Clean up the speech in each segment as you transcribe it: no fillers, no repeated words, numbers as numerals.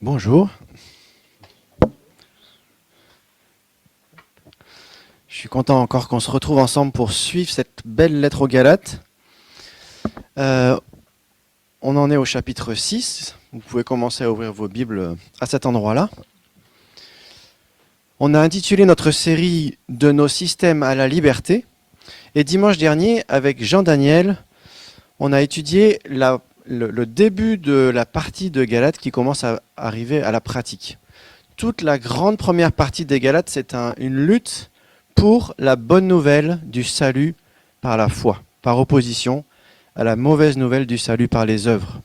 Bonjour. Je suis content encore qu'on se retrouve ensemble pour suivre cette belle lettre aux Galates. On en est au chapitre 6. Vous pouvez commencer à ouvrir vos Bibles à cet endroit-là. On a intitulé notre série « De nos systèmes à la liberté ». Et dimanche dernier, avec Jean-Daniel, on a étudié le début de la partie de Galates qui commence à arriver à la pratique. Toute la grande première partie des Galates, c'est une lutte pour la bonne nouvelle du salut par la foi, par opposition à la mauvaise nouvelle du salut par les œuvres.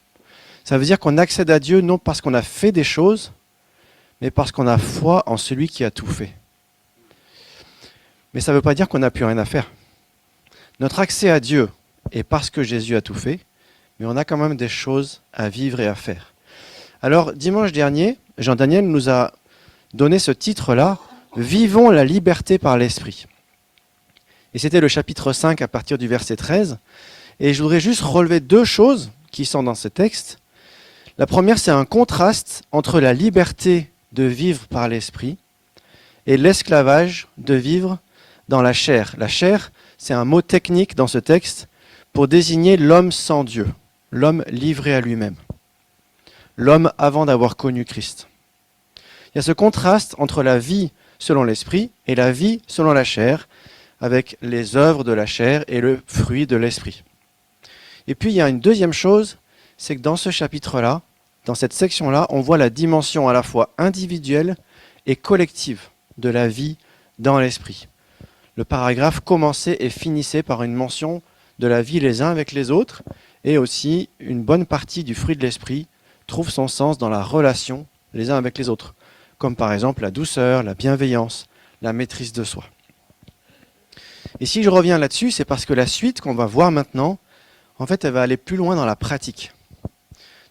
Ça veut dire qu'on accède à Dieu non parce qu'on a fait des choses, mais parce qu'on a foi en celui qui a tout fait. Mais ça ne veut pas dire qu'on n'a plus rien à faire. Notre accès à Dieu est parce que Jésus a tout fait, mais on a quand même des choses à vivre et à faire. Alors, dimanche dernier, Jean-Daniel nous a donné ce titre-là, « Vivons la liberté par l'Esprit ». Et c'était le chapitre 5 à partir du verset 13. Et je voudrais juste relever deux choses qui sont dans ce texte. La première, c'est un contraste entre la liberté de vivre par l'Esprit et l'esclavage de vivre dans la chair. La chair, c'est un mot technique dans ce texte pour désigner l'homme sans Dieu, l'homme livré à lui-même, l'homme avant d'avoir connu Christ. Il y a ce contraste entre la vie selon l'Esprit et la vie selon la chair, avec les œuvres de la chair et le fruit de l'Esprit. Et puis il y a une deuxième chose, c'est que dans ce chapitre-là, dans cette section-là, on voit la dimension à la fois individuelle et collective de la vie dans l'Esprit. Le paragraphe commençait et finissait par une mention de la vie les uns avec les autres, et aussi une bonne partie du fruit de l'Esprit trouve son sens dans la relation les uns avec les autres, comme par exemple la douceur, la bienveillance, la maîtrise de soi. Et si je reviens là-dessus, c'est parce que la suite qu'on va voir maintenant, en fait, elle va aller plus loin dans la pratique.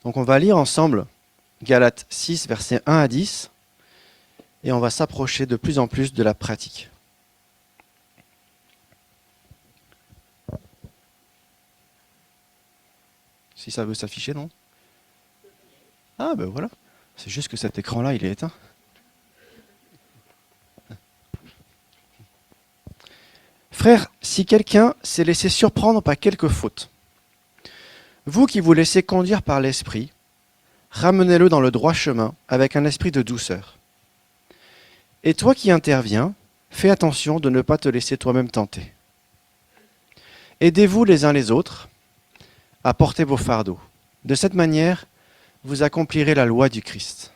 Donc on va lire ensemble Galates 6, versets 1 à 10, et on va s'approcher de plus en plus de la pratique. Si ça veut s'afficher, non? Ah ben voilà, c'est juste que cet écran-là, il est éteint. Frères, si quelqu'un s'est laissé surprendre par quelque faute, vous qui vous laissez conduire par l'esprit, ramenez-le dans le droit chemin avec un esprit de douceur. Et toi qui interviens, fais attention de ne pas te laisser toi-même tenter. Aidez-vous les uns les autres à porter vos fardeaux. De cette manière, vous accomplirez la loi du Christ.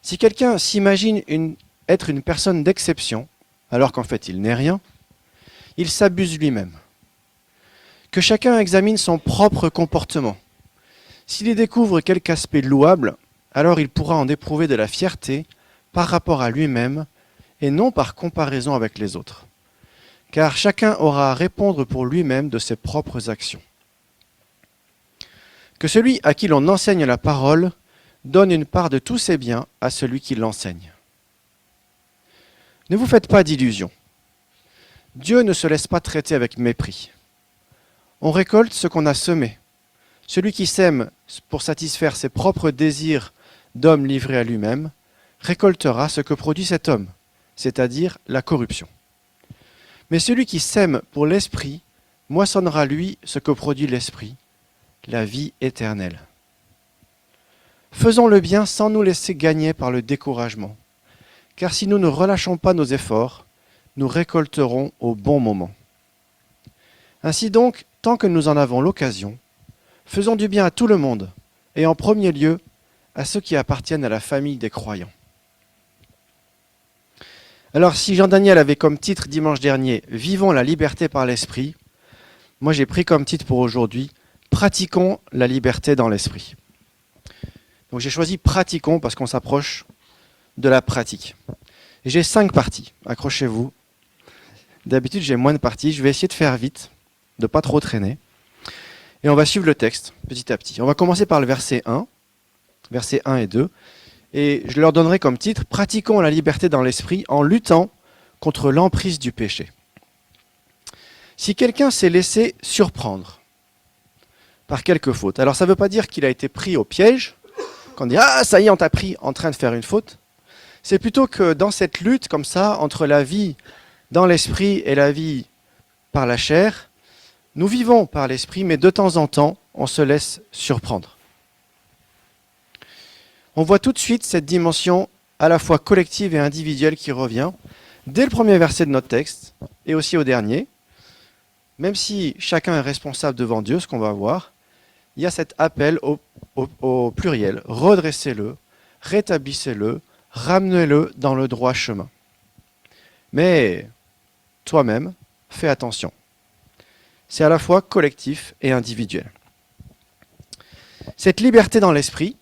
Si quelqu'un s'imagine être une personne d'exception, alors qu'en fait il n'est rien, il s'abuse lui-même. Que chacun examine son propre comportement. S'il y découvre quelque aspect louable, alors il pourra en éprouver de la fierté par rapport à lui-même et non par comparaison avec les autres. Car chacun aura à répondre pour lui-même de ses propres actions. Que celui à qui l'on enseigne la parole donne une part de tous ses biens à celui qui l'enseigne. Ne vous faites pas d'illusions. Dieu ne se laisse pas traiter avec mépris. On récolte ce qu'on a semé. Celui qui sème pour satisfaire ses propres désirs d'homme livré à lui-même récoltera ce que produit cet homme, c'est-à-dire la corruption. Mais celui qui sème pour l'esprit moissonnera lui ce que produit l'esprit, la vie éternelle. Faisons le bien sans nous laisser gagner par le découragement, car si nous ne relâchons pas nos efforts, nous récolterons au bon moment. Ainsi donc, tant que nous en avons l'occasion, faisons du bien à tout le monde, et en premier lieu à ceux qui appartiennent à la famille des croyants. Alors si Jean-Daniel avait comme titre dimanche dernier « Vivons la liberté par l'esprit », moi j'ai pris comme titre pour aujourd'hui « Pratiquons la liberté dans l'esprit ». Donc j'ai choisi « Pratiquons » parce qu'on s'approche de la pratique. Et j'ai 5 parties, accrochez-vous. D'habitude j'ai moins de parties, je vais essayer de faire vite, de ne pas trop traîner. Et on va suivre le texte petit à petit. On va commencer par le verset 1 et 2. Et je leur donnerai comme titre « Pratiquons la liberté dans l'esprit en luttant contre l'emprise du péché ». Si quelqu'un s'est laissé surprendre par quelque faute, alors ça ne veut pas dire qu'il a été pris au piège, quand on dit « Ah, ça y est, on t'a pris en train de faire une faute », c'est plutôt que dans cette lutte comme ça, entre la vie dans l'esprit et la vie par la chair, nous vivons par l'esprit, mais de temps en temps, on se laisse surprendre. On voit tout de suite cette dimension à la fois collective et individuelle qui revient dès le premier verset de notre texte et aussi au dernier. Même si chacun est responsable devant Dieu, ce qu'on va voir, il y a cet appel au pluriel. Redressez-le, rétablissez-le, ramenez-le dans le droit chemin. Mais toi-même, fais attention. C'est à la fois collectif et individuel. Cette liberté dans l'esprit,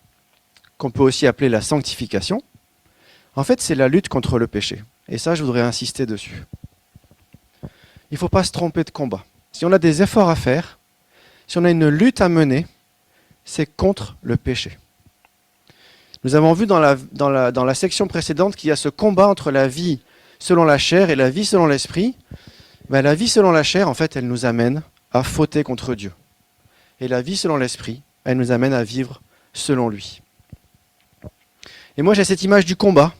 qu'on peut aussi appeler la sanctification, en fait, c'est la lutte contre le péché. Et ça, je voudrais insister dessus. Il ne faut pas se tromper de combat. Si on a des efforts à faire, si on a une lutte à mener, c'est contre le péché. Nous avons vu dans la section précédente qu'il y a ce combat entre la vie selon la chair et la vie selon l'esprit. Ben, la vie selon la chair, en fait, elle nous amène à fauter contre Dieu. Et la vie selon l'esprit, elle nous amène à vivre selon lui. Et moi, j'ai cette image du combat.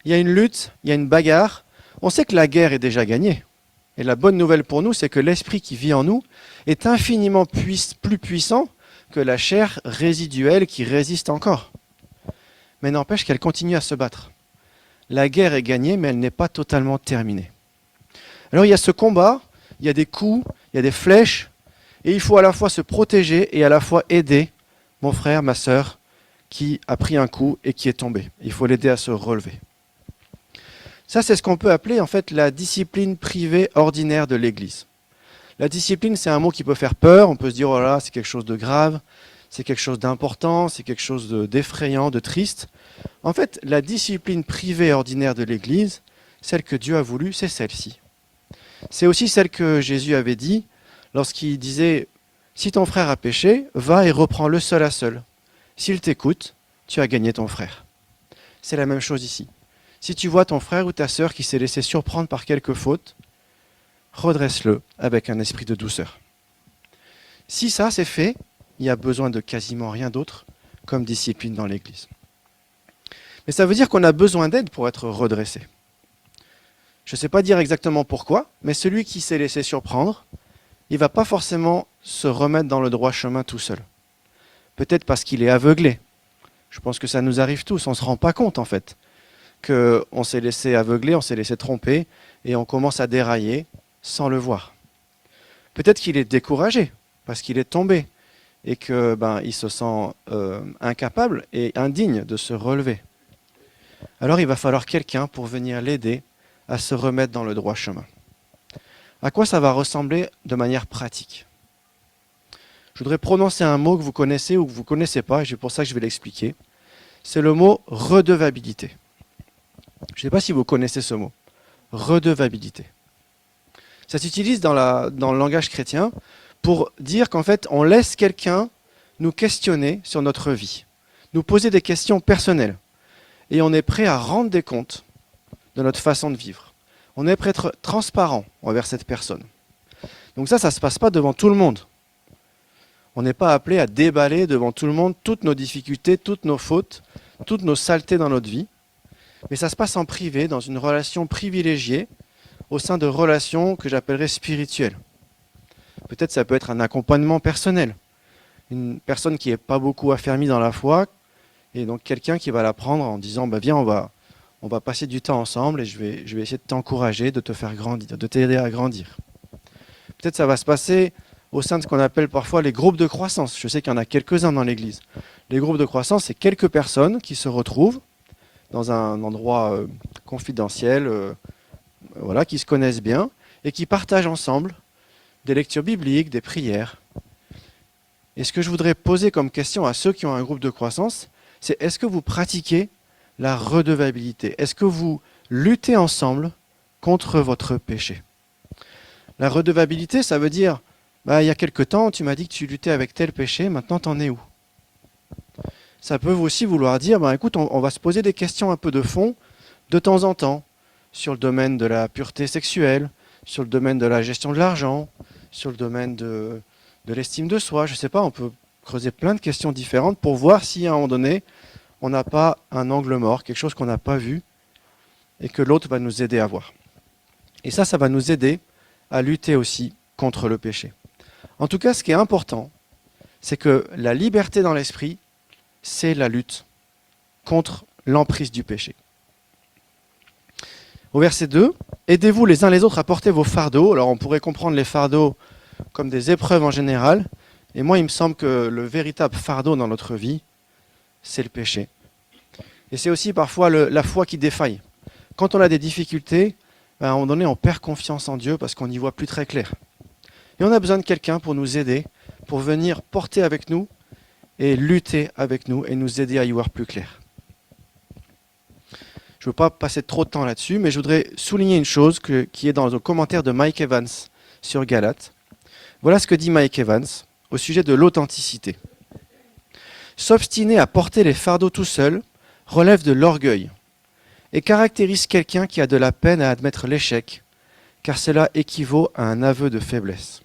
Il y a une lutte, il y a une bagarre. On sait que la guerre est déjà gagnée. Et la bonne nouvelle pour nous, c'est que l'esprit qui vit en nous est infiniment plus puissant que la chair résiduelle qui résiste encore. Mais n'empêche qu'elle continue à se battre. La guerre est gagnée, mais elle n'est pas totalement terminée. Alors il y a ce combat, il y a des coups, il y a des flèches, et il faut à la fois se protéger et à la fois aider mon frère, ma sœur, qui a pris un coup et qui est tombé. Il faut l'aider à se relever. Ça, c'est ce qu'on peut appeler en fait la discipline privée ordinaire de l'Église. La discipline, c'est un mot qui peut faire peur. On peut se dire, oh là, c'est quelque chose de grave, c'est quelque chose d'important, c'est quelque chose d'effrayant, de triste. En fait, la discipline privée ordinaire de l'Église, celle que Dieu a voulu, c'est celle-ci. C'est aussi celle que Jésus avait dit lorsqu'il disait « Si ton frère a péché, va et reprends-le seul à seul. S'il t'écoute, tu as gagné ton frère. » C'est la même chose ici. Si tu vois ton frère ou ta sœur qui s'est laissé surprendre par quelque faute, redresse-le avec un esprit de douceur. Si ça c'est fait, il n'y a besoin de quasiment rien d'autre comme discipline dans l'Église. Mais ça veut dire qu'on a besoin d'aide pour être redressé. Je ne sais pas dire exactement pourquoi, mais celui qui s'est laissé surprendre, il ne va pas forcément se remettre dans le droit chemin tout seul. Peut-être parce qu'il est aveuglé. Je pense que ça nous arrive tous, on ne se rend pas compte en fait, qu'on s'est laissé aveugler, on s'est laissé tromper, et on commence à dérailler sans le voir. Peut-être qu'il est découragé, parce qu'il est tombé, et qu'il se sent incapable et indigne de se relever. Alors il va falloir quelqu'un pour venir l'aider à se remettre dans le droit chemin. À quoi ça va ressembler de manière pratique? Je voudrais prononcer un mot que vous connaissez ou que vous ne connaissez pas, et c'est pour ça que je vais l'expliquer. C'est le mot redevabilité. Je ne sais pas si vous connaissez ce mot. Redevabilité. Ça s'utilise dans le langage chrétien pour dire qu'en fait, on laisse quelqu'un nous questionner sur notre vie, nous poser des questions personnelles, et on est prêt à rendre des comptes de notre façon de vivre. On est prêt à être transparent envers cette personne. Donc ça ne se passe pas devant tout le monde. On n'est pas appelé à déballer devant tout le monde toutes nos difficultés, toutes nos fautes, toutes nos saletés dans notre vie. Mais ça se passe en privé, dans une relation privilégiée, au sein de relations que j'appellerais spirituelles. Peut-être ça peut être un accompagnement personnel. Une personne qui n'est pas beaucoup affermie dans la foi, et donc quelqu'un qui va la prendre en disant viens, on va passer du temps ensemble et je vais essayer de t'encourager, de te faire grandir, de t'aider à grandir. Peut-être ça va se passer au sein de ce qu'on appelle parfois les groupes de croissance. Je sais qu'il y en a quelques-uns dans l'Église. Les groupes de croissance, c'est quelques personnes qui se retrouvent dans un endroit confidentiel, qui se connaissent bien et qui partagent ensemble des lectures bibliques, des prières. Et ce que je voudrais poser comme question à ceux qui ont un groupe de croissance, c'est est-ce que vous pratiquez la redevabilité? Est-ce que vous luttez ensemble contre votre péché? La redevabilité, ça veut dire, il y a quelque temps, tu m'as dit que tu luttais avec tel péché, maintenant t'en es où? Ça peut aussi vouloir dire, écoute, on va se poser des questions un peu de fond, de temps en temps, sur le domaine de la pureté sexuelle, sur le domaine de la gestion de l'argent, sur le domaine de l'estime de soi. Je ne sais pas, on peut creuser plein de questions différentes pour voir si à un moment donné, on n'a pas un angle mort, quelque chose qu'on n'a pas vu et que l'autre va nous aider à voir. Et ça va nous aider à lutter aussi contre le péché. En tout cas, ce qui est important, c'est que la liberté dans l'esprit, c'est la lutte contre l'emprise du péché. Au verset 2, « Aidez-vous les uns les autres à porter vos fardeaux ». Alors on pourrait comprendre les fardeaux comme des épreuves en général. Et moi, il me semble que le véritable fardeau dans notre vie, c'est le péché. Et c'est aussi parfois la foi qui défaille. Quand on a des difficultés, à un moment donné, on perd confiance en Dieu parce qu'on n'y voit plus très clair. Et on a besoin de quelqu'un pour nous aider, pour venir porter avec nous et lutter avec nous et nous aider à y voir plus clair. Je ne veux pas passer trop de temps là-dessus, mais je voudrais souligner une chose qui est dans le commentaire de Mike Evans sur Galates. Voilà ce que dit Mike Evans au sujet de l'authenticité. S'obstiner à porter les fardeaux tout seul relève de l'orgueil et caractérise quelqu'un qui a de la peine à admettre l'échec, car cela équivaut à un aveu de faiblesse.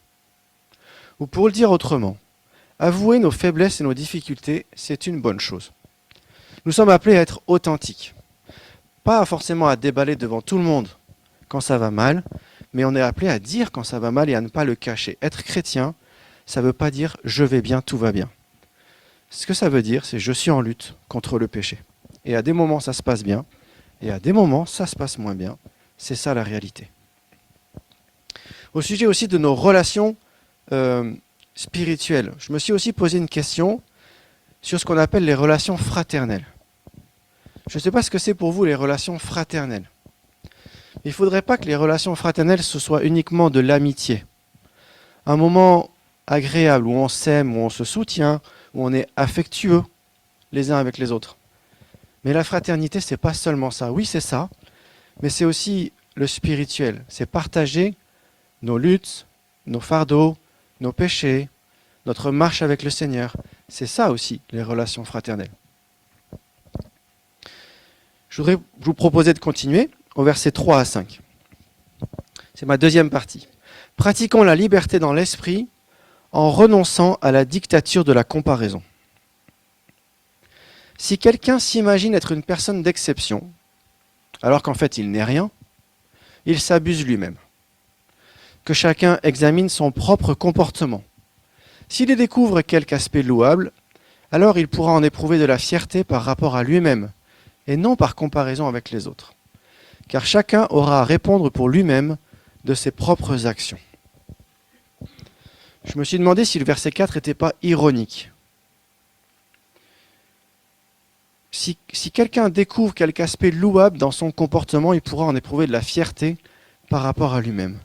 Ou pour le dire autrement, avouer nos faiblesses et nos difficultés, c'est une bonne chose. Nous sommes appelés à être authentiques. Pas forcément à déballer devant tout le monde quand ça va mal, mais on est appelé à dire quand ça va mal et à ne pas le cacher. Être chrétien, ça ne veut pas dire « je vais bien, tout va bien ». Ce que ça veut dire, c'est « je suis en lutte contre le péché ». Et à des moments, ça se passe bien, et à des moments, ça se passe moins bien. C'est ça la réalité. Au sujet aussi de nos relations spirituelles, je me suis aussi posé une question sur ce qu'on appelle les relations fraternelles. Je ne sais pas ce que c'est pour vous les relations fraternelles. Il ne faudrait pas que les relations fraternelles, ce soit uniquement de l'amitié. Un moment agréable où on s'aime, où on se soutient, où on est affectueux les uns avec les autres. Mais la fraternité, ce n'est pas seulement ça. Oui, c'est ça, mais c'est aussi le spirituel. C'est partager nos luttes, nos fardeaux, nos péchés, notre marche avec le Seigneur. C'est ça aussi, les relations fraternelles. Je voudrais vous proposer de continuer au verset 3 à 5. C'est ma deuxième partie. Pratiquons la liberté dans l'esprit en renonçant à la dictature de la comparaison. Si quelqu'un s'imagine être une personne d'exception, alors qu'en fait il n'est rien, il s'abuse lui-même. Que chacun examine son propre comportement. S'il y découvre quelque aspect louable, alors il pourra en éprouver de la fierté par rapport à lui-même, et non par comparaison avec les autres. Car chacun aura à répondre pour lui-même de ses propres actions. Je me suis demandé si le verset 4 n'était pas ironique. Si quelqu'un découvre quelque aspect louable dans son comportement, il pourra en éprouver de la fierté par rapport à lui-même.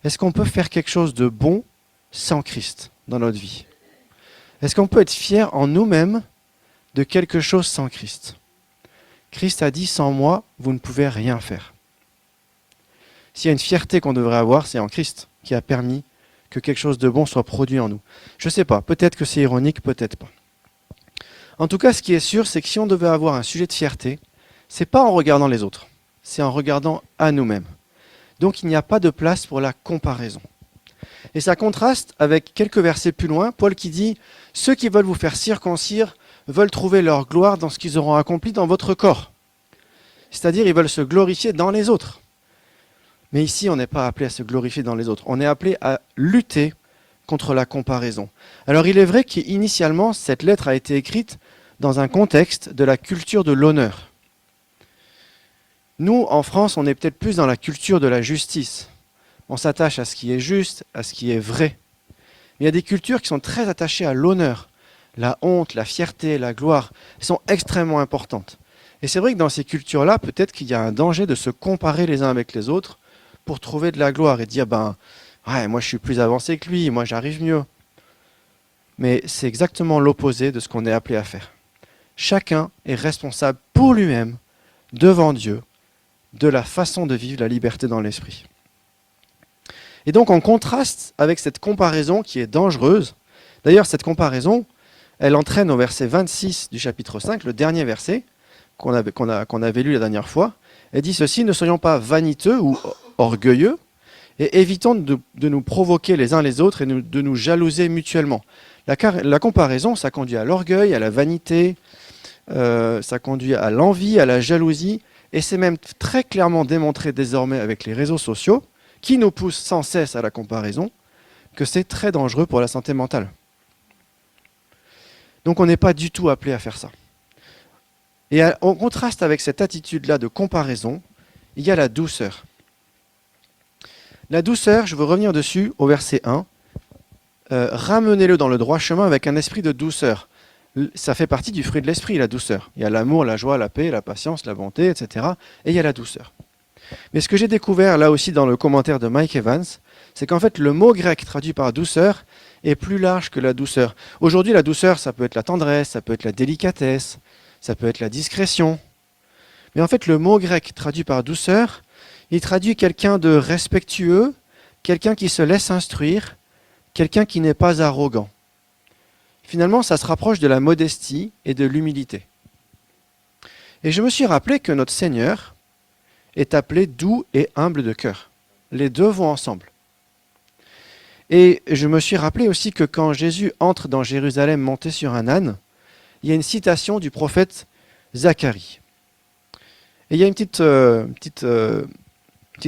Est-ce qu'on peut faire quelque chose de bon sans Christ dans notre vie? Est-ce qu'on peut être fier en nous-mêmes de quelque chose sans Christ? Christ a dit, sans moi, vous ne pouvez rien faire. S'il y a une fierté qu'on devrait avoir, c'est en Christ qui a permis que quelque chose de bon soit produit en nous. Je ne sais pas, peut-être que c'est ironique, peut-être pas. En tout cas, ce qui est sûr, c'est que si on devait avoir un sujet de fierté, c'est pas en regardant les autres, c'est en regardant à nous-mêmes. Donc il n'y a pas de place pour la comparaison. Et ça contraste avec quelques versets plus loin, Paul qui dit « Ceux qui veulent vous faire circoncire veulent trouver leur gloire dans ce qu'ils auront accompli dans votre corps. » C'est-à-dire, ils veulent se glorifier dans les autres. Mais ici, on n'est pas appelé à se glorifier dans les autres. On est appelé à lutter contre la comparaison. Alors, il est vrai qu'initialement, cette lettre a été écrite dans un contexte de la culture de l'honneur. Nous, en France, on est peut-être plus dans la culture de la justice. On s'attache à ce qui est juste, à ce qui est vrai. Mais il y a des cultures qui sont très attachées à l'honneur. La honte, la fierté, la gloire sont extrêmement importantes. Et c'est vrai que dans ces cultures-là, peut-être qu'il y a un danger de se comparer les uns avec les autres pour trouver de la gloire et dire ouais, moi je suis plus avancé que lui, moi j'arrive mieux. Mais c'est exactement l'opposé de ce qu'on est appelé à faire. Chacun est responsable pour lui-même, devant Dieu, de la façon de vivre la liberté dans l'esprit. Et donc en contraste avec cette comparaison qui est dangereuse, d'ailleurs cette comparaison, elle entraîne au verset 26 du chapitre 5, le dernier verset qu'on avait lu la dernière fois, elle dit ceci, ne soyons pas vaniteux ou orgueilleux, et évitons de nous provoquer les uns les autres et de nous jalouser mutuellement. La comparaison, ça conduit à l'orgueil, à la vanité, ça conduit à l'envie, à la jalousie, et c'est même très clairement démontré désormais avec les réseaux sociaux, qui nous poussent sans cesse à la comparaison, que c'est très dangereux pour la santé mentale. Donc on n'est pas du tout appelé à faire ça. Et en contraste avec cette attitude-là de comparaison, il y a la douceur. La douceur, je veux revenir dessus au verset 1. Ramenez-le dans le droit chemin avec un esprit de douceur. Ça fait partie du fruit de l'esprit, la douceur. Il y a l'amour, la joie, la paix, la patience, la bonté, etc. Et il y a la douceur. Mais ce que j'ai découvert là aussi dans le commentaire de Mike Evans, c'est qu'en fait le mot grec traduit par douceur est plus large que la douceur. Aujourd'hui, la douceur, ça peut être la tendresse, ça peut être la délicatesse, ça peut être la discrétion. Mais en fait, le mot grec traduit par douceur, il traduit quelqu'un de respectueux, quelqu'un qui se laisse instruire, quelqu'un qui n'est pas arrogant. Finalement, ça se rapproche de la modestie et de l'humilité. Et je me suis rappelé que notre Seigneur est appelé doux et humble de cœur. Les deux vont ensemble. Et je me suis rappelé aussi que quand Jésus entre dans Jérusalem monté sur un âne, il y a une citation du prophète Zacharie. Et il y a une petite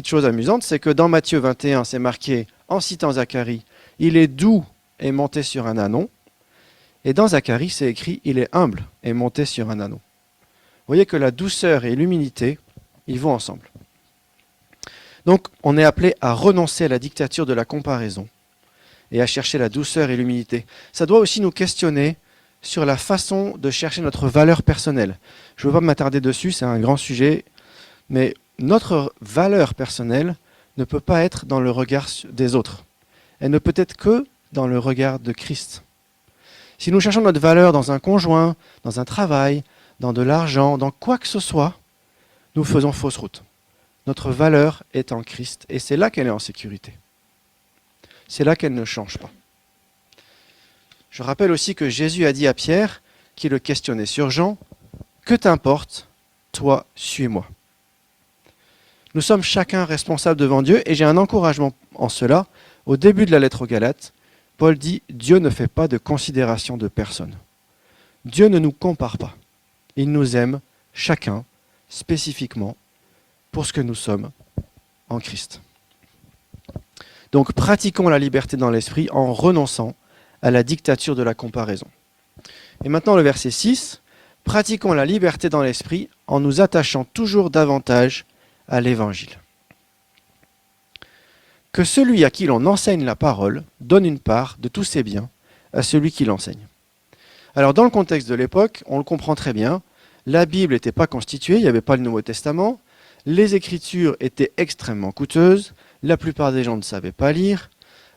chose amusante, c'est que dans Matthieu 21, c'est marqué, en citant Zacharie, « Il est doux et monté sur un ânon ». Et dans Zacharie, c'est écrit « Il est humble et monté sur un ânon ». Vous voyez que la douceur et l'humilité, ils vont ensemble. Donc, on est appelé à renoncer à la dictature de la comparaison et à chercher la douceur et l'humilité. Ça doit aussi nous questionner sur la façon de chercher notre valeur personnelle. Je ne veux pas m'attarder dessus, c'est un grand sujet, mais notre valeur personnelle ne peut pas être dans le regard des autres. Elle ne peut être que dans le regard de Christ. Si nous cherchons notre valeur dans un conjoint, dans un travail, dans de l'argent, dans quoi que ce soit, nous faisons fausse route. Notre valeur est en Christ et c'est là qu'elle est en sécurité. C'est là qu'elle ne change pas. Je rappelle aussi que Jésus a dit à Pierre, qui le questionnait sur Jean, « Que t'importe, toi, suis-moi ». Nous sommes chacun responsables devant Dieu et j'ai un encouragement en cela. Au début de la lettre aux Galates, Paul dit « Dieu ne fait pas de considération de personne ». Dieu ne nous compare pas. Il nous aime chacun spécifiquement pour ce que nous sommes en Christ. Donc pratiquons la liberté dans l'esprit en renonçant à la dictature de la comparaison. Et maintenant le verset 6, pratiquons la liberté dans l'esprit en nous attachant toujours davantage à l'évangile. Que celui à qui l'on enseigne la parole donne une part de tous ses biens à celui qui l'enseigne. Alors dans le contexte de l'époque, on le comprend très bien, la Bible n'était pas constituée, il n'y avait pas le Nouveau Testament, les Écritures étaient extrêmement coûteuses, la plupart des gens ne savaient pas lire,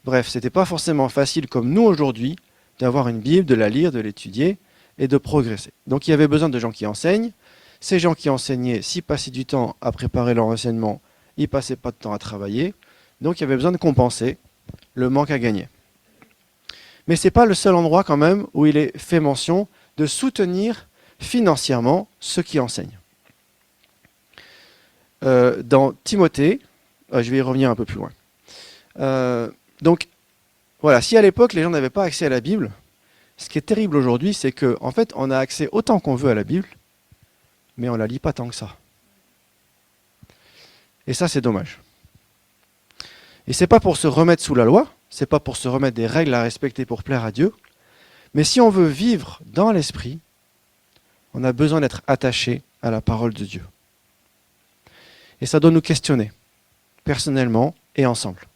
bref, ce n'était pas forcément facile comme nous aujourd'hui d'avoir une Bible, de la lire, de l'étudier et de progresser. Donc il y avait besoin de gens qui enseignent. Ces gens qui enseignaient, s'ils passaient du temps à préparer leur enseignement, ils ne passaient pas de temps à travailler. Donc il y avait besoin de compenser le manque à gagner. Mais ce n'est pas le seul endroit quand même où il est fait mention de soutenir financièrement ceux qui enseignent. Dans Timothée, je vais y revenir un peu plus loin. Donc voilà, si à l'époque les gens n'avaient pas accès à la Bible, ce qui est terrible aujourd'hui, c'est qu'en fait on a accès autant qu'on veut à la Bible, mais on ne la lit pas tant que ça. Et ça, c'est dommage. Et ce n'est pas pour se remettre sous la loi, ce n'est pas pour se remettre des règles à respecter pour plaire à Dieu, mais si on veut vivre dans l'esprit, on a besoin d'être attaché à la parole de Dieu. Et ça doit nous questionner, personnellement et ensemble.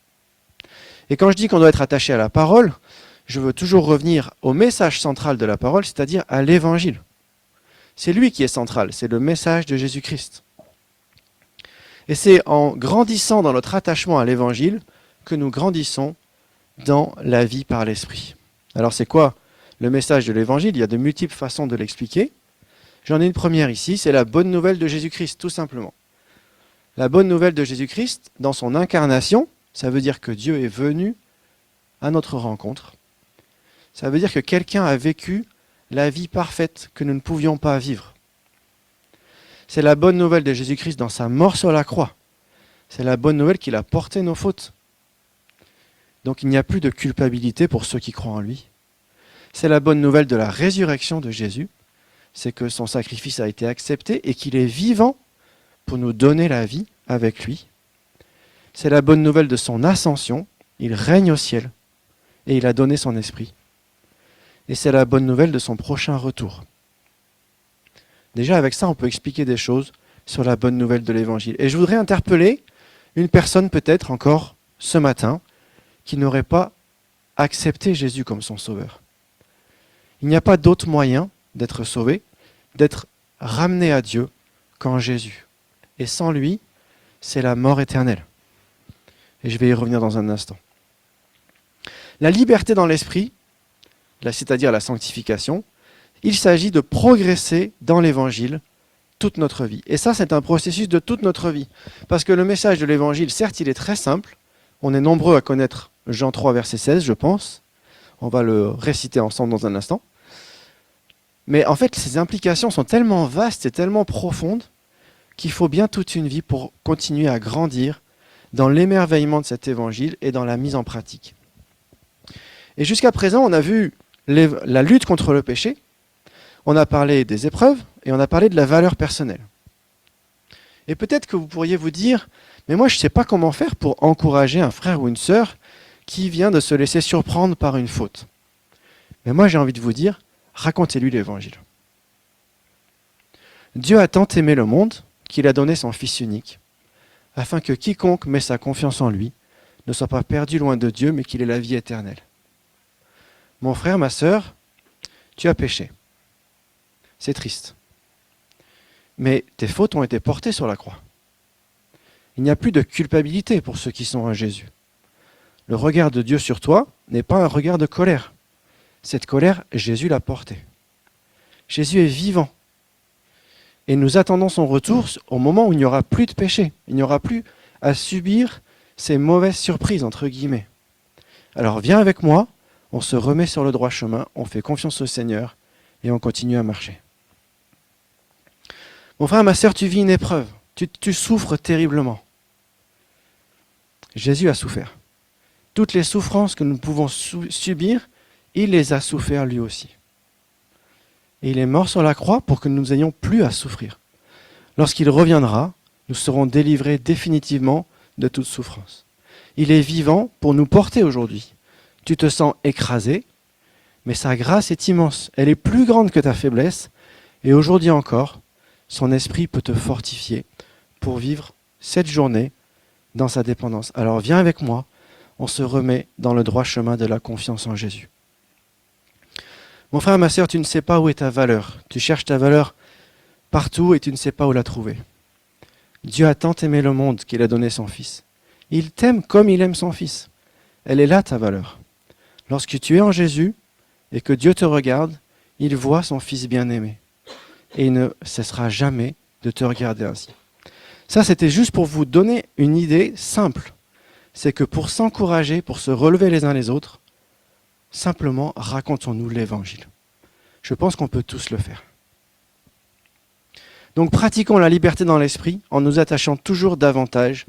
Et quand je dis qu'on doit être attaché à la parole, je veux toujours revenir au message central de la parole, c'est-à-dire à l'évangile. C'est lui qui est central, c'est le message de Jésus-Christ. Et c'est en grandissant dans notre attachement à l'évangile que nous grandissons dans la vie par l'esprit. Alors c'est quoi le message de l'évangile? Il y a de multiples façons de l'expliquer. J'en ai une première ici, c'est la bonne nouvelle de Jésus-Christ, tout simplement. La bonne nouvelle de Jésus-Christ, dans son incarnation, ça veut dire que Dieu est venu à notre rencontre. Ça veut dire que quelqu'un a vécu la vie parfaite que nous ne pouvions pas vivre. C'est la bonne nouvelle de Jésus-Christ dans sa mort sur la croix. C'est la bonne nouvelle qu'il a porté nos fautes. Donc il n'y a plus de culpabilité pour ceux qui croient en lui. C'est la bonne nouvelle de la résurrection de Jésus. c'est que son sacrifice a été accepté et qu'il est vivant pour nous donner la vie avec lui. C'est la bonne nouvelle de son ascension. Il règne au ciel et il a donné son esprit. Et c'est la bonne nouvelle de son prochain retour. Déjà, avec ça, on peut expliquer des choses sur la bonne nouvelle de l'Évangile. Et je voudrais interpeller une personne peut-être encore ce matin qui n'aurait pas accepté Jésus comme son sauveur. Il n'y a pas d'autre moyen d'être sauvé, d'être ramené à Dieu qu'en Jésus. Et sans lui, c'est la mort éternelle. Et je vais y revenir dans un instant. La liberté dans l'esprit, c'est-à-dire la sanctification, il s'agit de progresser dans l'Évangile toute notre vie. Et ça, c'est un processus de toute notre vie. Parce que le message de l'Évangile, certes, il est très simple. On est nombreux à connaître Jean 3, verset 16, je pense. On va le réciter ensemble dans un instant. Mais en fait, ces implications sont tellement vastes et tellement profondes qu'il faut bien toute une vie pour continuer à grandir dans l'émerveillement de cet Évangile et dans la mise en pratique. Et jusqu'à présent, on a vu la lutte contre le péché, on a parlé des épreuves et on a parlé de la valeur personnelle. Et peut-être que vous pourriez vous dire, mais moi je ne sais pas comment faire pour encourager un frère ou une sœur qui vient de se laisser surprendre par une faute. Mais moi j'ai envie de vous dire, racontez-lui l'Évangile. Dieu a tant aimé le monde qu'il a donné son Fils unique, afin que quiconque met sa confiance en lui ne soit pas perdu loin de Dieu, mais qu'il ait la vie éternelle. Mon frère, ma sœur, tu as péché. C'est triste. Mais tes fautes ont été portées sur la croix. Il n'y a plus de culpabilité pour ceux qui sont en Jésus. Le regard de Dieu sur toi n'est pas un regard de colère. Cette colère, Jésus l'a portée. Jésus est vivant. Et nous attendons son retour au moment où il n'y aura plus de péché. Il n'y aura plus à subir ces mauvaises surprises, entre guillemets. Alors viens avec moi, on se remet sur le droit chemin, on fait confiance au Seigneur et on continue à marcher. Mon frère, ma sœur, tu vis une épreuve. Tu souffres terriblement. Jésus a souffert. Toutes les souffrances que nous pouvons subir, il les a souffert lui aussi. Et il est mort sur la croix pour que nous n'ayons plus à souffrir. Lorsqu'il reviendra, nous serons délivrés définitivement de toute souffrance. Il est vivant pour nous porter aujourd'hui. Tu te sens écrasé, mais sa grâce est immense. Elle est plus grande que ta faiblesse. Et aujourd'hui encore, son esprit peut te fortifier pour vivre cette journée dans sa dépendance. Alors viens avec moi, on se remet dans le droit chemin de la confiance en Jésus. Mon frère, ma sœur, tu ne sais pas où est ta valeur. Tu cherches ta valeur partout et tu ne sais pas où la trouver. Dieu a tant aimé le monde qu'il a donné son Fils. Il t'aime comme il aime son Fils. Elle est là ta valeur. Lorsque tu es en Jésus et que Dieu te regarde, il voit son Fils bien-aimé. Et il ne cessera jamais de te regarder ainsi. Ça, c'était juste pour vous donner une idée simple. C'est que pour s'encourager, pour se relever les uns les autres, simplement racontons-nous l'Évangile. Je pense qu'on peut tous le faire. Donc pratiquons la liberté dans l'esprit en nous attachant toujours davantage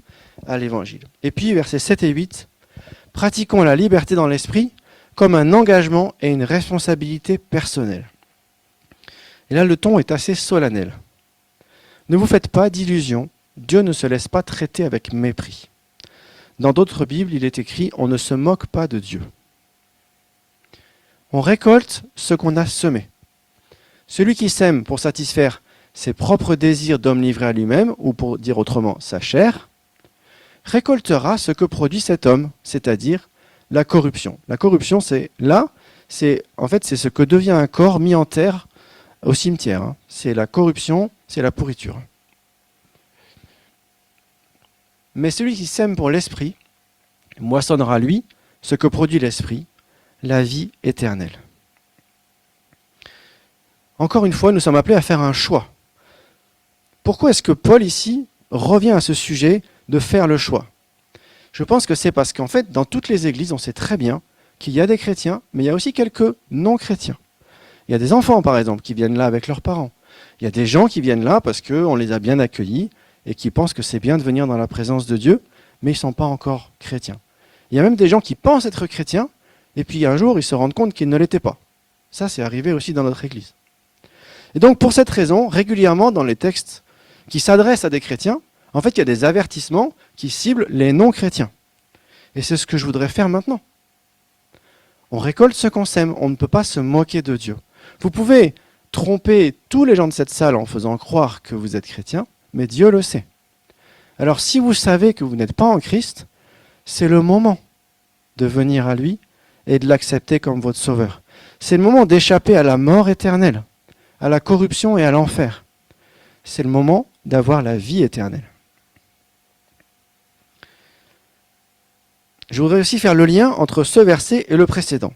à l'Évangile. Et puis, versets 7 et 8, pratiquons la liberté dans l'esprit comme un engagement et une responsabilité personnelle. Et là, le ton est assez solennel. Ne vous faites pas d'illusions, Dieu ne se laisse pas traiter avec mépris. Dans d'autres Bibles, il est écrit « On ne se moque pas de Dieu ». On récolte ce qu'on a semé. Celui qui sème pour satisfaire ses propres désirs d'homme livré à lui-même, ou pour dire autrement sa chair, récoltera ce que produit cet homme, c'est-à-dire la corruption. La corruption, c'est ce que devient un corps mis en terre au cimetière. C'est la corruption, c'est la pourriture. Mais celui qui sème pour l'esprit moissonnera, lui, ce que produit l'esprit, la vie éternelle. Encore une fois, nous sommes appelés à faire un choix. Pourquoi est-ce que Paul, ici, revient à ce sujet de faire le choix? Je pense que c'est parce qu'en fait, dans toutes les églises, on sait très bien qu'il y a des chrétiens, mais il y a aussi quelques non-chrétiens. Il y a des enfants, par exemple, qui viennent là avec leurs parents. Il y a des gens qui viennent là parce qu'on les a bien accueillis et qui pensent que c'est bien de venir dans la présence de Dieu, mais ils ne sont pas encore chrétiens. Il y a même des gens qui pensent être chrétiens, et puis un jour, ils se rendent compte qu'ils ne l'étaient pas. Ça, c'est arrivé aussi dans notre église. Et donc pour cette raison, régulièrement dans les textes qui s'adressent à des chrétiens, en fait il y a des avertissements qui ciblent les non-chrétiens. Et c'est ce que je voudrais faire maintenant. On récolte ce qu'on sème, on ne peut pas se moquer de Dieu. Vous pouvez tromper tous les gens de cette salle en faisant croire que vous êtes chrétien, mais Dieu le sait. Alors si vous savez que vous n'êtes pas en Christ, c'est le moment de venir à lui et de l'accepter comme votre sauveur. C'est le moment d'échapper à la mort éternelle, à la corruption et à l'enfer. C'est le moment d'avoir la vie éternelle. Je voudrais aussi faire le lien entre ce verset et le précédent.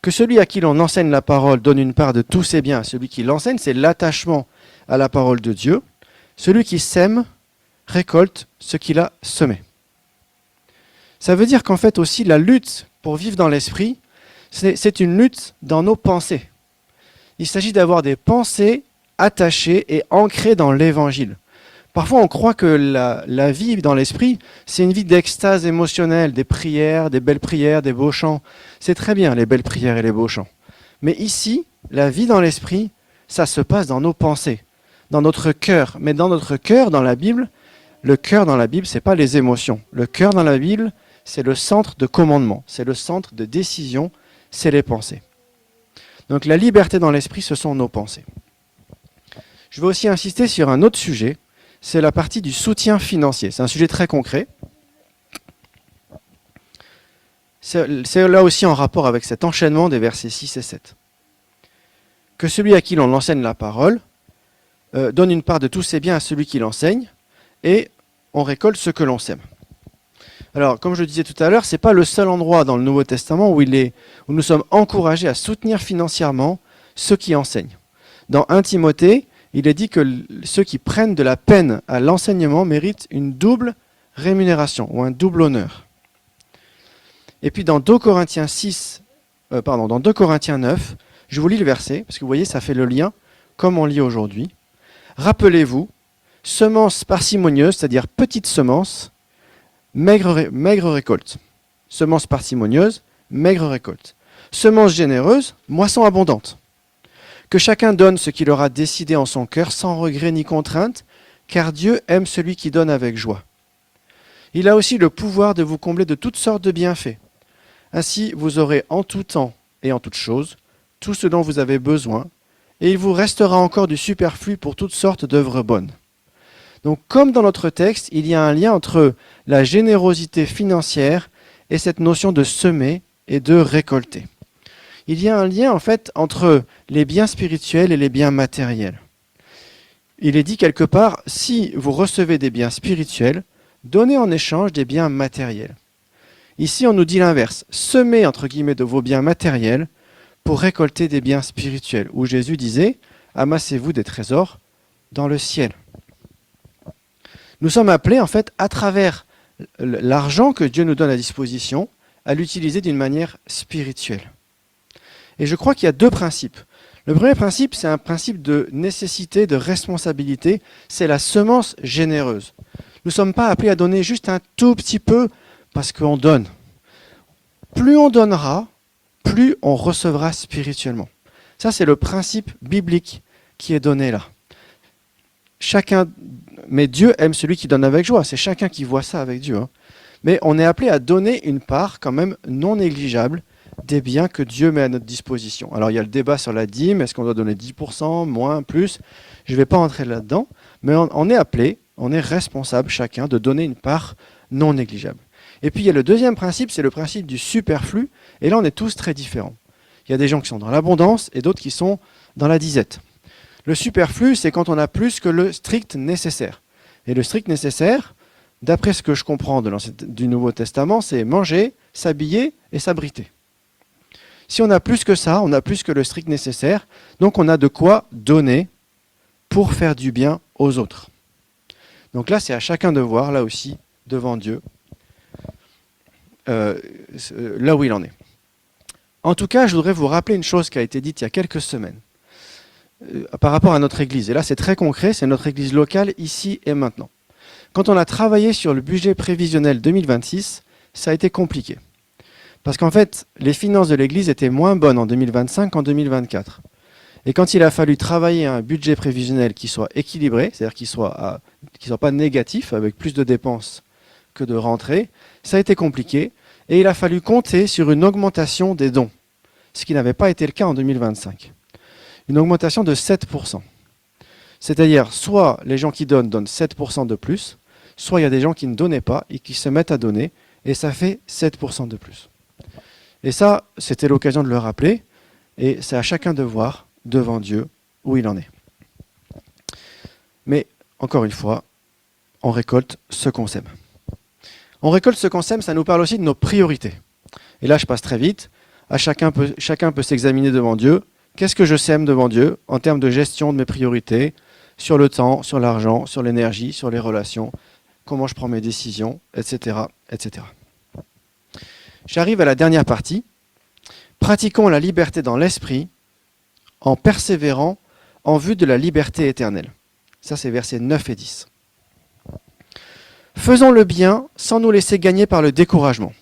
Que celui à qui l'on enseigne la parole donne une part de tous ses biens à celui qui l'enseigne, c'est l'attachement à la parole de Dieu. Celui qui sème récolte ce qu'il a semé. Ça veut dire qu'en fait aussi la lutte pour vivre dans l'esprit, c'est une lutte dans nos pensées. Il s'agit d'avoir des pensées attachées et ancrées dans l'évangile. Parfois on croit que la vie dans l'esprit, c'est une vie d'extase émotionnelle, des prières, des belles prières, des beaux chants. C'est très bien les belles prières et les beaux chants. Mais ici, la vie dans l'esprit, ça se passe dans nos pensées, dans notre cœur. Mais dans notre cœur, dans la Bible, le cœur dans la Bible, ce n'est pas les émotions. Le cœur dans la Bible, c'est le centre de commandement, c'est le centre de décision, c'est les pensées. Donc la liberté dans l'esprit, ce sont nos pensées. Je vais aussi insister sur un autre sujet, c'est la partie du soutien financier. C'est un sujet très concret. C'est là aussi en rapport avec cet enchaînement des versets 6 et 7. Que celui à qui l'on enseigne la parole donne une part de tous ses biens à celui qui l'enseigne, et on récolte ce que l'on sème. Alors, comme je disais tout à l'heure, ce n'est pas le seul endroit dans le Nouveau Testament où nous sommes encouragés à soutenir financièrement ceux qui enseignent. Dans 1 Timothée, il est dit que ceux qui prennent de la peine à l'enseignement méritent une double rémunération ou un double honneur. Et puis dans 2 Corinthiens 9, je vous lis le verset, parce que vous voyez, ça fait le lien, comme on lit aujourd'hui. Rappelez-vous, semence parcimonieuse, c'est-à-dire petite semence, maigre récolte. Semence parcimonieuse, maigre récolte. Semence généreuse, moisson abondante. Que chacun donne ce qu'il aura décidé en son cœur, sans regret ni contrainte, car Dieu aime celui qui donne avec joie. Il a aussi le pouvoir de vous combler de toutes sortes de bienfaits. Ainsi, vous aurez en tout temps et en toute chose tout ce dont vous avez besoin, et il vous restera encore du superflu pour toutes sortes d'œuvres bonnes. Donc, comme dans notre texte, il y a un lien entre la générosité financière et cette notion de semer et de récolter. Il y a un lien en fait entre les biens spirituels et les biens matériels. Il est dit quelque part, si vous recevez des biens spirituels, donnez en échange des biens matériels. Ici, on nous dit l'inverse, semez entre guillemets de vos biens matériels pour récolter des biens spirituels, où Jésus disait, amassez-vous des trésors dans le ciel. Nous sommes appelés en fait à travers l'argent que Dieu nous donne à disposition, à l'utiliser d'une manière spirituelle. Et je crois qu'il y a deux principes. Le premier principe, c'est un principe de nécessité, de responsabilité, c'est la semence généreuse. Nous ne sommes pas appelés à donner juste un tout petit peu parce qu'on donne. Plus on donnera, plus on recevra spirituellement. Ça, c'est le principe biblique qui est donné là. Mais Dieu aime celui qui donne avec joie. C'est chacun qui voit ça avec Dieu. Mais on est appelé à donner une part quand même non négligeable des biens que Dieu met à notre disposition. Alors il y a le débat sur la dîme, est-ce qu'on doit donner 10%, moins, plus? Je ne vais pas entrer là-dedans, mais on est appelé, on est responsable chacun de donner une part non négligeable. Et puis il y a le deuxième principe, c'est le principe du superflu, et là on est tous très différents. Il y a des gens qui sont dans l'abondance et d'autres qui sont dans la disette. Le superflu, c'est quand on a plus que le strict nécessaire. Et le strict nécessaire, d'après ce que je comprends du Nouveau Testament, c'est manger, s'habiller et s'abriter. Si on a plus que ça, on a plus que le strict nécessaire, donc on a de quoi donner pour faire du bien aux autres. Donc là, c'est à chacun de voir, là aussi, devant Dieu, là où il en est. En tout cas, je voudrais vous rappeler une chose qui a été dite il y a quelques semaines par rapport à notre église. Et là, c'est très concret, c'est notre église locale, ici et maintenant. Quand on a travaillé sur le budget prévisionnel 2026, ça a été compliqué. Parce qu'en fait, les finances de l'église étaient moins bonnes en 2025 qu'en 2024. Et quand il a fallu travailler un budget prévisionnel qui soit équilibré, c'est-à-dire qui soit pas négatif, avec plus de dépenses que de rentrées, ça a été compliqué. Et il a fallu compter sur une augmentation des dons, ce qui n'avait pas été le cas en 2025. Une augmentation de 7%. C'est-à-dire, soit les gens qui donnent 7% de plus, soit il y a des gens qui ne donnaient pas et qui se mettent à donner, et ça fait 7% de plus. Et ça, c'était l'occasion de le rappeler, et c'est à chacun de voir, devant Dieu, où il en est. Mais, encore une fois, on récolte ce qu'on sème. On récolte ce qu'on sème, ça nous parle aussi de nos priorités. Et là, je passe très vite. Chacun peut s'examiner devant Dieu. Qu'est-ce que je sème devant Dieu en termes de gestion de mes priorités, sur le temps, sur l'argent, sur l'énergie, sur les relations, comment je prends mes décisions, etc., etc. J'arrive à la dernière partie. Pratiquons la liberté dans l'esprit en persévérant en vue de la liberté éternelle. Ça, c'est versets 9 et 10. Faisons le bien sans nous laisser gagner par le découragement.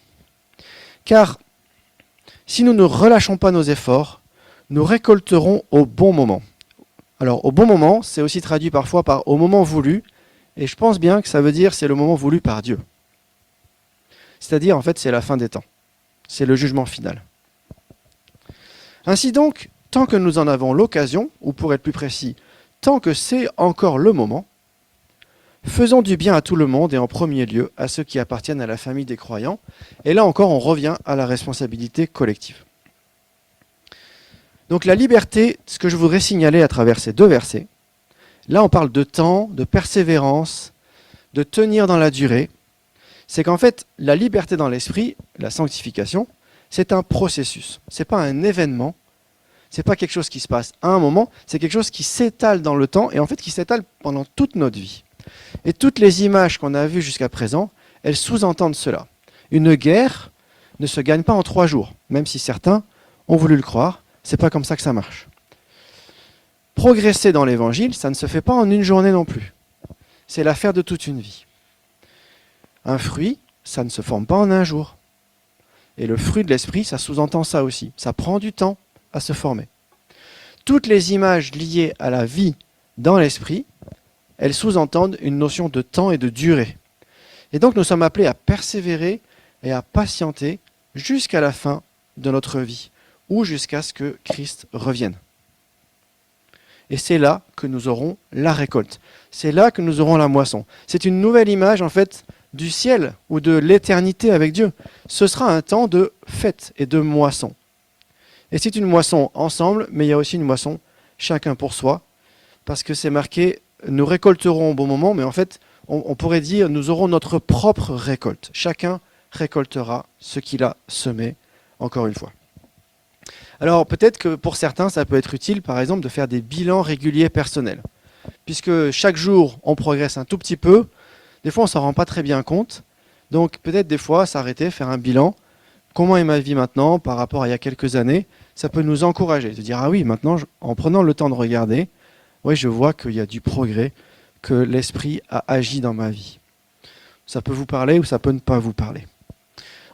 Car si nous ne relâchons pas nos efforts, nous récolterons au bon moment. Alors, au bon moment, c'est aussi traduit parfois par au moment voulu, et je pense bien que ça veut dire c'est le moment voulu par Dieu. C'est-à-dire, en fait, c'est la fin des temps. C'est le jugement final. Ainsi donc, tant que nous en avons l'occasion, ou pour être plus précis, tant que c'est encore le moment, faisons du bien à tout le monde et en premier lieu à ceux qui appartiennent à la famille des croyants. Et là encore, on revient à la responsabilité collective. Donc la liberté, ce que je voudrais signaler à travers ces deux versets, là on parle de temps, de persévérance, de tenir dans la durée. C'est qu'en fait, la liberté dans l'esprit, la sanctification, c'est un processus. Ce n'est pas un événement, ce n'est pas quelque chose qui se passe à un moment, c'est quelque chose qui s'étale dans le temps et en fait qui s'étale pendant toute notre vie. Et toutes les images qu'on a vues jusqu'à présent, elles sous-entendent cela. Une guerre ne se gagne pas en 3 jours, même si certains ont voulu le croire, c'est pas comme ça que ça marche. Progresser dans l'évangile, ça ne se fait pas en une journée non plus. C'est l'affaire de toute une vie. Un fruit, ça ne se forme pas en un jour. Et le fruit de l'esprit, ça sous-entend ça aussi. Ça prend du temps à se former. Toutes les images liées à la vie dans l'esprit, elles sous-entendent une notion de temps et de durée. Et donc nous sommes appelés à persévérer et à patienter jusqu'à la fin de notre vie, ou jusqu'à ce que Christ revienne. Et c'est là que nous aurons la récolte. C'est là que nous aurons la moisson. C'est une nouvelle image, en fait, du ciel ou de l'éternité avec Dieu. Ce sera un temps de fête et de moisson. Et c'est une moisson ensemble, mais il y a aussi une moisson chacun pour soi, parce que c'est marqué, nous récolterons au bon moment, mais en fait, on pourrait dire, nous aurons notre propre récolte. Chacun récoltera ce qu'il a semé, encore une fois. Alors peut-être que pour certains, ça peut être utile, par exemple, de faire des bilans réguliers personnels. Puisque chaque jour, on progresse un tout petit peu, des fois on ne s'en rend pas très bien compte. Donc peut-être des fois, s'arrêter, faire un bilan. Comment est ma vie maintenant par rapport à il y a quelques années? Ça peut nous encourager, de dire, ah oui, maintenant, en prenant le temps de regarder, oui, je vois qu'il y a du progrès, que l'esprit a agi dans ma vie. Ça peut vous parler ou ça peut ne pas vous parler.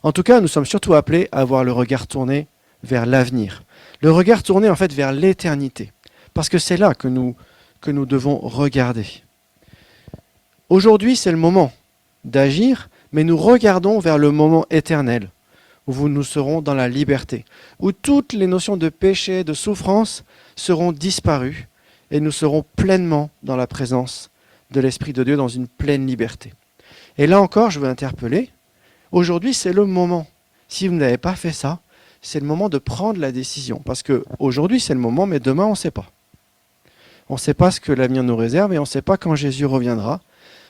En tout cas, nous sommes surtout appelés à avoir le regard tourné vers l'avenir. Le regard tourné en fait vers l'éternité. Parce que c'est là que nous devons regarder. Aujourd'hui, c'est le moment d'agir, mais nous regardons vers le moment éternel, où nous serons dans la liberté, où toutes les notions de péché, de souffrance seront disparues, et nous serons pleinement dans la présence de l'Esprit de Dieu, dans une pleine liberté. Et là encore, je veux interpeller, aujourd'hui c'est le moment. Si vous n'avez pas fait ça, c'est le moment de prendre la décision. Parce qu'aujourd'hui c'est le moment, mais demain on ne sait pas. On ne sait pas ce que l'avenir nous réserve et on ne sait pas quand Jésus reviendra.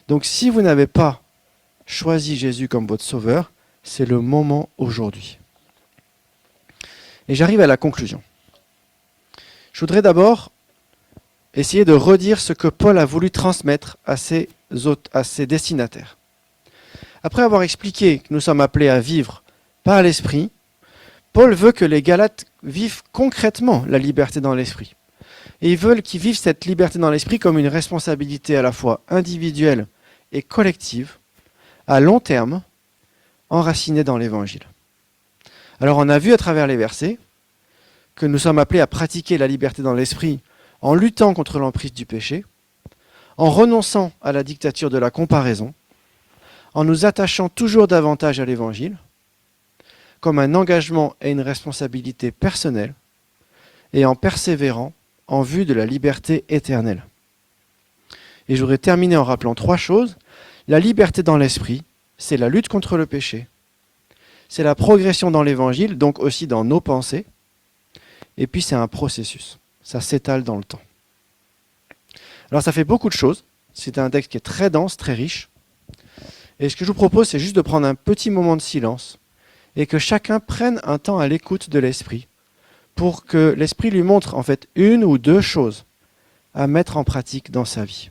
Donc si vous n'avez pas choisi Jésus comme votre sauveur, c'est le moment aujourd'hui. Et j'arrive à la conclusion. Je voudrais d'abord essayer de redire ce que Paul a voulu transmettre à ses destinataires. Après avoir expliqué que nous sommes appelés à vivre par l'Esprit, Paul veut que les Galates vivent concrètement la liberté dans l'Esprit. Et ils veulent qu'ils vivent cette liberté dans l'Esprit comme une responsabilité à la fois individuelle et collective, à long terme, enracinée dans l'Évangile. Alors on a vu à travers les versets que nous sommes appelés à pratiquer la liberté dans l'esprit en luttant contre l'emprise du péché, en renonçant à la dictature de la comparaison, en nous attachant toujours davantage à l'Évangile, comme un engagement et une responsabilité personnelle, et en persévérant en vue de la liberté éternelle. Et je voudrais terminer en rappelant 3 choses. La liberté dans l'esprit, c'est la lutte contre le péché, c'est la progression dans l'Évangile, donc aussi dans nos pensées, et puis c'est un processus, ça s'étale dans le temps. Alors ça fait beaucoup de choses, c'est un texte qui est très dense, très riche, et ce que je vous propose, c'est juste de prendre un petit moment de silence, et que chacun prenne un temps à l'écoute de l'esprit, pour que l'esprit lui montre en fait 1 ou 2 choses à mettre en pratique dans sa vie.